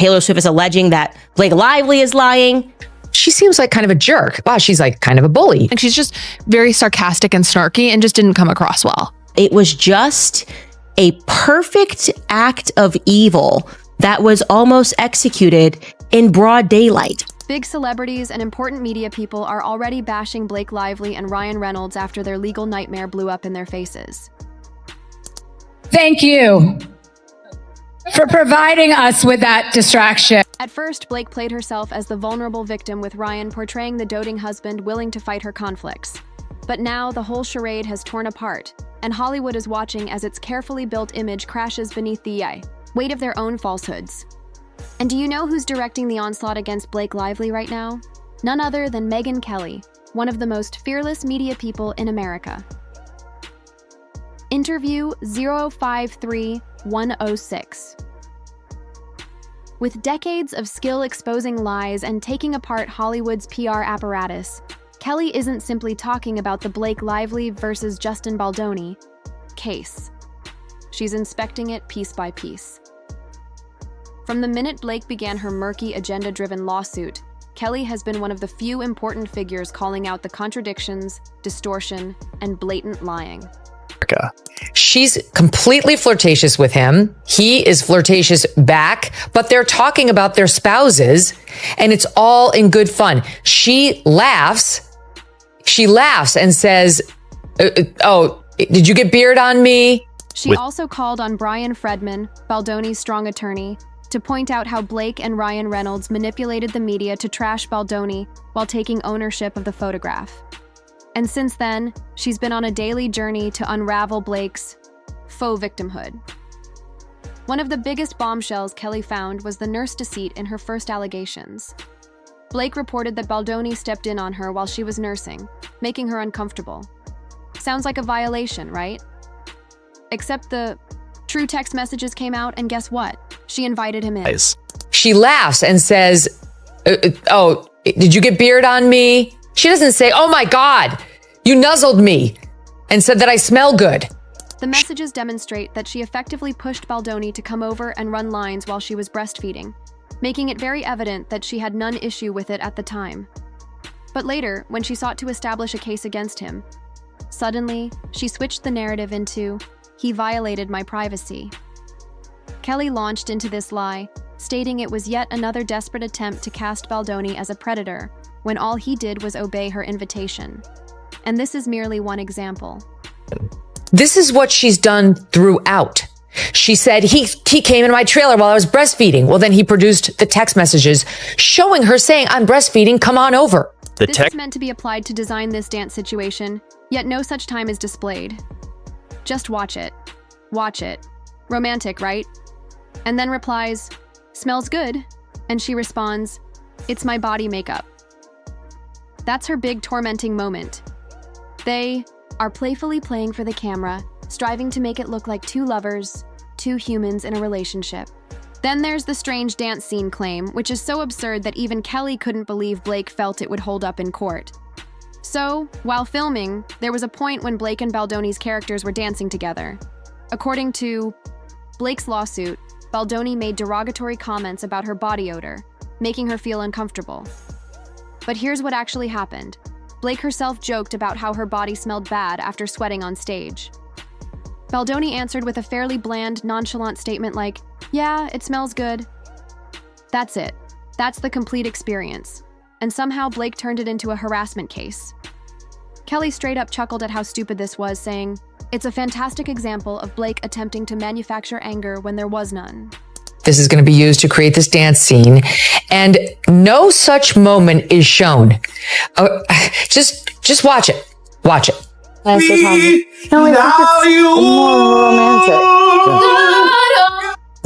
Taylor Swift is alleging that Blake Lively is lying. She seems like kind of a jerk. Wow, she's like kind of a bully. And she's just very sarcastic and snarky and just didn't come across well. It was just a perfect act of evil that was almost executed in broad daylight. Big celebrities and important media people are already bashing Blake Lively and Ryan Reynolds after their legal nightmare blew up in their faces. Thank you for providing us with that distraction. At first, Blake played herself as the vulnerable victim, with Ryan portraying the doting husband willing to fight her conflicts. But now the whole charade has torn apart, and Hollywood is watching as its carefully built image crashes beneath the weight of their own falsehoods. And do you know who's directing the onslaught against Blake Lively right now? None other than Megyn Kelly, one of the most fearless media people in America. Interview 053106. With decades of skill exposing lies and taking apart Hollywood's PR apparatus, Kelly isn't simply talking about the Blake Lively versus Justin Baldoni case. She's inspecting it piece by piece. From the minute Blake began her murky, agenda-driven lawsuit, Kelly has been one of the few important figures calling out the contradictions, distortion, and blatant lying. She's completely flirtatious with him. He is flirtatious back, but they're talking about their spouses, and it's all in good fun. She laughs and says, oh, did you get beard on me? She also called on Brian Fredman, Baldoni's strong attorney, to point out how Blake and Ryan Reynolds manipulated the media to trash Baldoni while taking ownership of the photograph. And since then, she's been on a daily journey to unravel Blake's faux victimhood. One of the biggest bombshells Kelly found was the nurse deceit in her first allegations. Blake reported that Baldoni stepped in on her while she was nursing, making her uncomfortable. Sounds like a violation, right? Except the true text messages came out, and guess what? She invited him in. She laughs and says, oh, did you get beard on me? She doesn't say, oh my God, you nuzzled me and said that I smell good. The messages demonstrate that she effectively pushed Baldoni to come over and run lines while she was breastfeeding, making it very evident that she had none issue with it at the time. But later, when she sought to establish a case against him, suddenly, she switched the narrative into, he violated my privacy. Kelly launched into this lie, stating it was yet another desperate attempt to cast Baldoni as a predator, when all he did was obey her invitation. And this is merely one example. This is what she's done throughout. She said, he came in my trailer while I was breastfeeding. Well, then he produced the text messages showing her saying, I'm breastfeeding, come on over. This is meant to be applied to design this dance situation, yet no such time is displayed. Just watch it. Watch it. Romantic, right? And then replies, smells good. And she responds, it's my body makeup. That's her big tormenting moment. They are playfully playing for the camera, striving to make it look like two lovers, two humans in a relationship. Then there's the strange dance scene claim, which is so absurd that even Kelly couldn't believe Blake felt it would hold up in court. So, while filming, there was a point when Blake and Baldoni's characters were dancing together. According to Blake's lawsuit, Baldoni made derogatory comments about her body odor, making her feel uncomfortable. But here's what actually happened. Blake herself joked about how her body smelled bad after sweating on stage. Baldoni answered with a fairly bland, nonchalant statement like, yeah, it smells good. That's it. That's the complete experience. And somehow Blake turned it into a harassment case. Kelly straight up chuckled at how stupid this was, saying, it's a fantastic example of Blake attempting to manufacture anger when there was none. This is going to be used to create this dance scene, and no such moment is shown. Just watch it. Watch it. No, I think it's more romantic.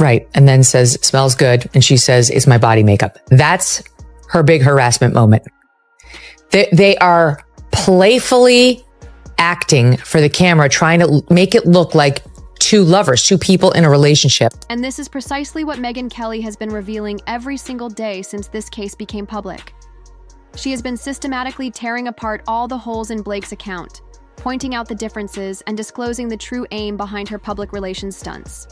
Right, and then says, smells good, and she says, it's my body makeup. That's her big harassment moment. They are playfully acting for the camera, trying to make it look like two lovers, two people in a relationship. And this is precisely what Megyn Kelly has been revealing every single day since this case became public. She has been systematically tearing apart all the holes in Blake's account, pointing out the differences and disclosing the true aim behind her public relations stunts.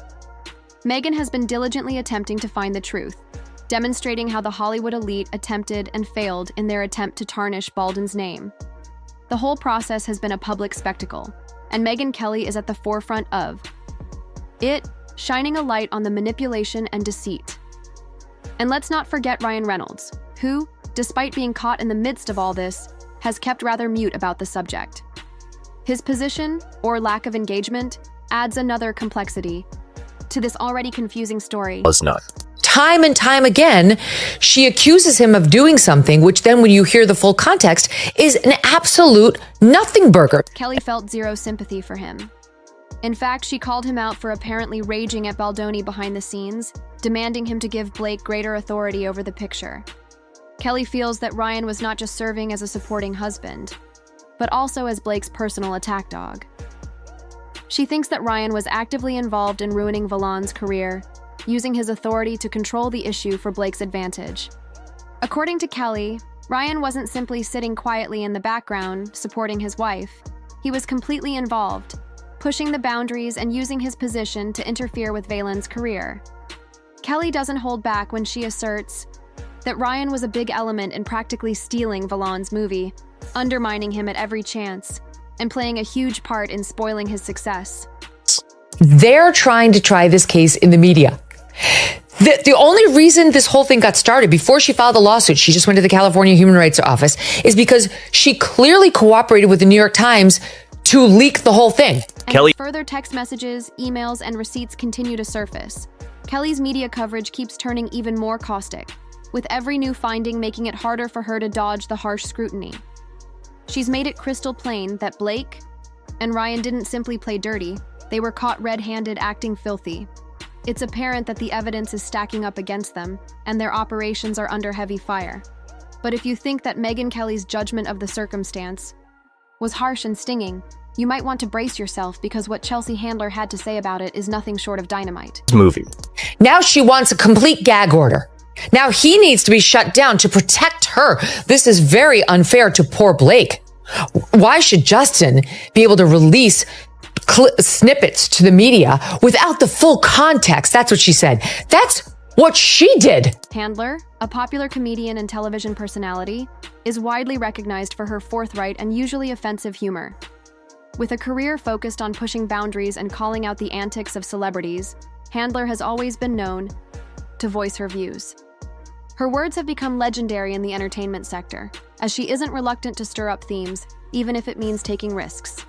Megyn has been diligently attempting to find the truth, demonstrating how the Hollywood elite attempted and failed in their attempt to tarnish Baldwin's name. The whole process has been a public spectacle, and Megyn Kelly is at the forefront of it, shining a light on the manipulation and deceit. And let's not forget Ryan Reynolds, who, despite being caught in the midst of all this, has kept rather mute about the subject. His position, or lack of engagement, adds another complexity to this already confusing story. Was not. Time and time again, she accuses him of doing something, which then when you hear the full context, is an absolute nothing burger. Kelly felt zero sympathy for him. In fact, she called him out for apparently raging at Baldoni behind the scenes, demanding him to give Blake greater authority over the picture. Kelly feels that Ryan was not just serving as a supporting husband, but also as Blake's personal attack dog. She thinks that Ryan was actively involved in ruining Valon's career, using his authority to control the issue for Blake's advantage. According to Kelly, Ryan wasn't simply sitting quietly in the background, supporting his wife. He was completely involved, pushing the boundaries and using his position to interfere with Valon's career. Kelly doesn't hold back when she asserts that Ryan was a big element in practically stealing Valon's movie, undermining him at every chance, and playing a huge part in spoiling his success. They're trying to try this case in the media. The only reason this whole thing got started before she filed the lawsuit, she just went to the California Human Rights Office, is because she clearly cooperated with the New York Times to leak the whole thing. Kelly. Further text messages, emails, and receipts continue to surface. Kelly's media coverage keeps turning even more caustic, with every new finding making it harder for her to dodge the harsh scrutiny. She's made it crystal plain that Blake and Ryan didn't simply play dirty, they were caught red-handed acting filthy. It's apparent that the evidence is stacking up against them, and their operations are under heavy fire. But if you think that Megyn Kelly's judgment of the circumstance was harsh and stinging, you might want to brace yourself because what Chelsea Handler had to say about it is nothing short of dynamite. Movie. Now she wants a complete gag order. Now he needs to be shut down to protect her. This is very unfair to poor Blake. Why should Justin be able to release snippets to the media without the full context? That's what she said. That's what she did. Handler, a popular comedian and television personality, is widely recognized for her forthright and usually offensive humor. With a career focused on pushing boundaries and calling out the antics of celebrities, Handler has always been known to voice her views. Her words have become legendary in the entertainment sector, as she isn't reluctant to stir up themes, even if it means taking risks.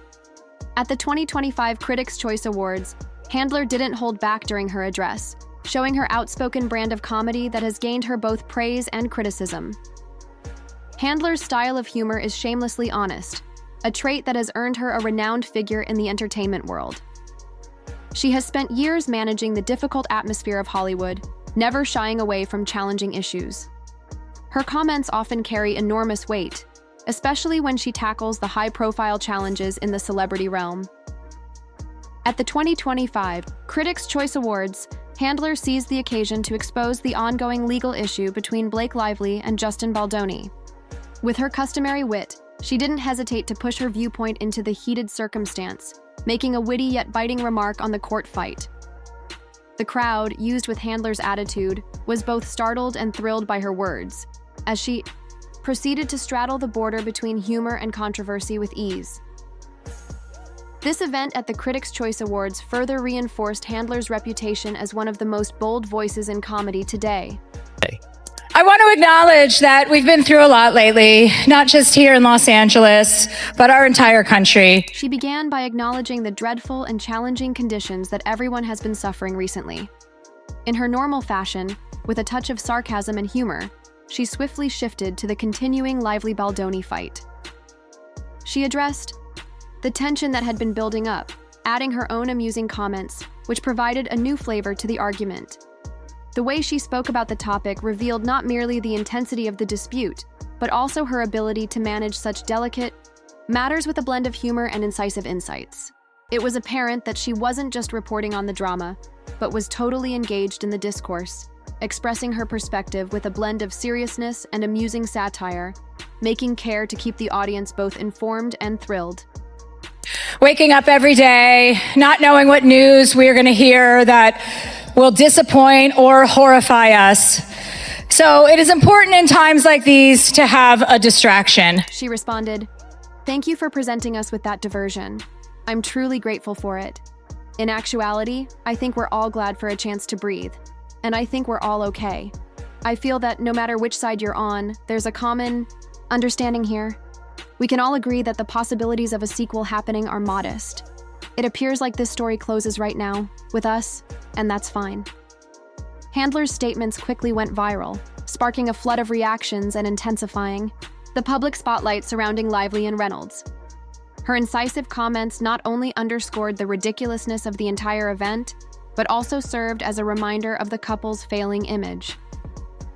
At the 2025 Critics' Choice Awards, Handler didn't hold back during her address, showing her outspoken brand of comedy that has gained her both praise and criticism. Handler's style of humor is shamelessly honest, a trait that has earned her a renowned figure in the entertainment world. She has spent years managing the difficult atmosphere of Hollywood, never shying away from challenging issues. Her comments often carry enormous weight, especially when she tackles the high-profile challenges in the celebrity realm. At the 2025 Critics' Choice Awards, Handler seized the occasion to expose the ongoing legal issue between Blake Lively and Justin Baldoni. With her customary wit, she didn't hesitate to push her viewpoint into the heated circumstance, making a witty yet biting remark on the court fight. The crowd, used with Handler's attitude, was both startled and thrilled by her words, as she proceeded to straddle the border between humor and controversy with ease. This event at the Critics' Choice Awards further reinforced Handler's reputation as one of the most bold voices in comedy today. I want to acknowledge that we've been through a lot lately, not just here in Los Angeles, but our entire country. She began by acknowledging the dreadful and challenging conditions that everyone has been suffering recently. In her normal fashion, with a touch of sarcasm and humor, she swiftly shifted to the continuing Lively Baldoni fight. She addressed the tension that had been building up, adding her own amusing comments, which provided a new flavor to the argument. The way she spoke about the topic revealed not merely the intensity of the dispute, but also her ability to manage such delicate matters with a blend of humor and incisive insights. It was apparent that she wasn't just reporting on the drama, but was totally engaged in the discourse, expressing her perspective with a blend of seriousness and amusing satire, making care to keep the audience both informed and thrilled. Waking up every day, not knowing what news we're going to hear that will disappoint or horrify us. So it is important in times like these to have a distraction. She responded, "Thank you for presenting us with that diversion. I'm truly grateful for it. In actuality, I think we're all glad for a chance to breathe, and I think we're all okay. I feel that no matter which side you're on, there's a common understanding here. We can all agree that the possibilities of a sequel happening are modest. It appears like this story closes right now, with us, and that's fine." Handler's statements quickly went viral, sparking a flood of reactions and intensifying the public spotlight surrounding Lively and Reynolds. Her incisive comments not only underscored the ridiculousness of the entire event, but also served as a reminder of the couple's failing image.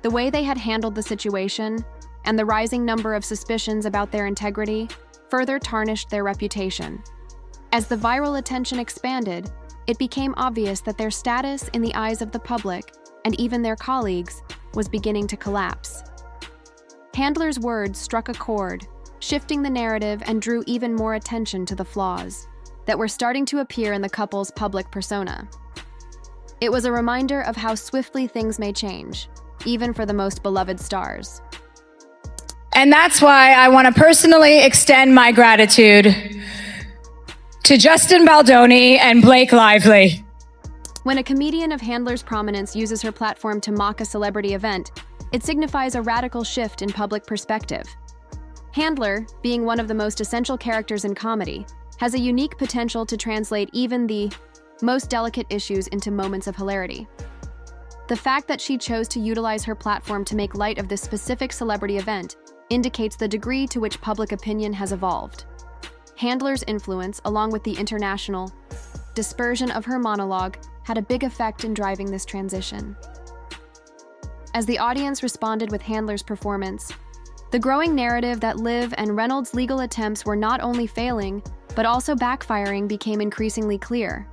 The way they had handled the situation, and the rising number of suspicions about their integrity, further tarnished their reputation. As the viral attention expanded, it became obvious that their status in the eyes of the public, and even their colleagues, was beginning to collapse. Handler's words struck a chord, shifting the narrative and drew even more attention to the flaws that were starting to appear in the couple's public persona. It was a reminder of how swiftly things may change, even for the most beloved stars. And that's why I want to personally extend my gratitude to Justin Baldoni and Blake Lively. When a comedian of Handler's prominence uses her platform to mock a celebrity event, it signifies a radical shift in public perspective. Handler, being one of the most essential characters in comedy, has a unique potential to translate even the most delicate issues into moments of hilarity. The fact that she chose to utilize her platform to make light of this specific celebrity event indicates the degree to which public opinion has evolved. Handler's influence, along with the international dispersion of her monologue, had a big effect in driving this transition. As the audience responded with Handler's performance, the growing narrative that Liv and Reynolds' legal attempts were not only failing, but also backfiring became increasingly clear.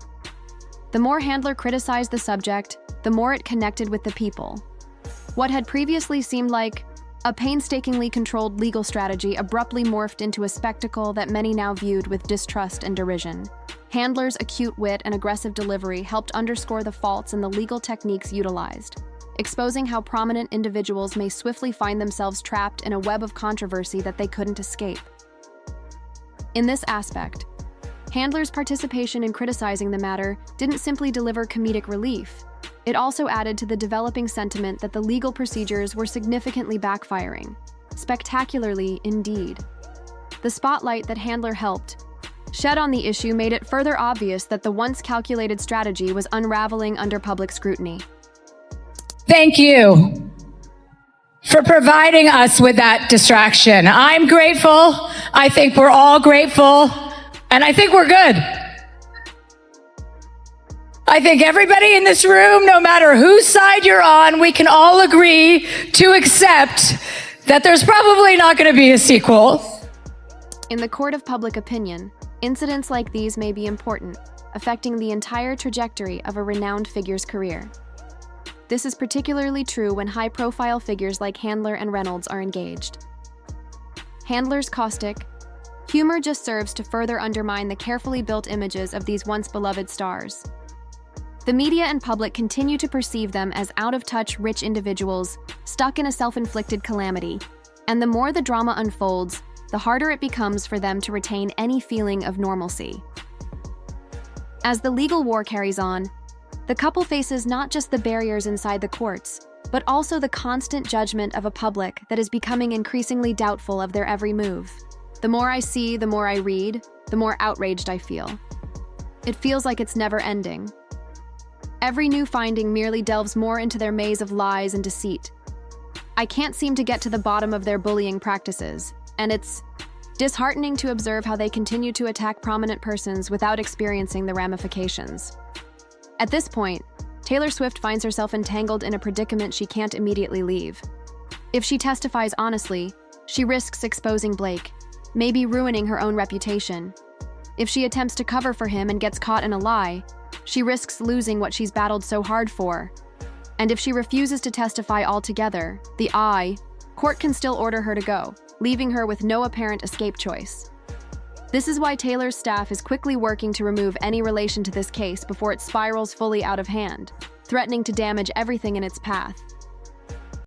The more Handler criticized the subject, the more it connected with the people. What had previously seemed like a painstakingly controlled legal strategy abruptly morphed into a spectacle that many now viewed with distrust and derision. Handler's acute wit and aggressive delivery helped underscore the faults in the legal techniques utilized, exposing how prominent individuals may swiftly find themselves trapped in a web of controversy that they couldn't escape. In this aspect, Handler's participation in criticizing the matter didn't simply deliver comedic relief. It also added to the developing sentiment that the legal procedures were significantly backfiring, spectacularly indeed. The spotlight that Handler helped shed on the issue made it further obvious that the once calculated strategy was unraveling under public scrutiny. Thank you for providing us with that distraction. I'm grateful. I think we're all grateful. And I think we're good. I think everybody in this room, no matter whose side you're on, we can all agree to accept that there's probably not going to be a sequel. In the court of public opinion, incidents like these may be important, affecting the entire trajectory of a renowned figure's career. This is particularly true when high-profile figures like Handler and Reynolds are engaged. Handler's caustic humor just serves to further undermine the carefully built images of these once beloved stars. The media and public continue to perceive them as out-of-touch, rich individuals stuck in a self-inflicted calamity, and the more the drama unfolds, the harder it becomes for them to retain any feeling of normalcy. As the legal war carries on, the couple faces not just the barriers inside the courts, but also the constant judgment of a public that is becoming increasingly doubtful of their every move. The more I see, the more I read, the more outraged I feel. It feels like it's never ending. Every new finding merely delves more into their maze of lies and deceit. I can't seem to get to the bottom of their bullying practices, and it's disheartening to observe how they continue to attack prominent persons without experiencing the ramifications. At this point, Taylor Swift finds herself entangled in a predicament she can't immediately leave. If she testifies honestly, she risks exposing Blake, maybe ruining her own reputation. If she attempts to cover for him and gets caught in a lie, she risks losing what she's battled so hard for. And if she refuses to testify altogether, the court can still order her to go, leaving her with no apparent escape choice. This is why Taylor's staff is quickly working to remove any relation to this case before it spirals fully out of hand, threatening to damage everything in its path.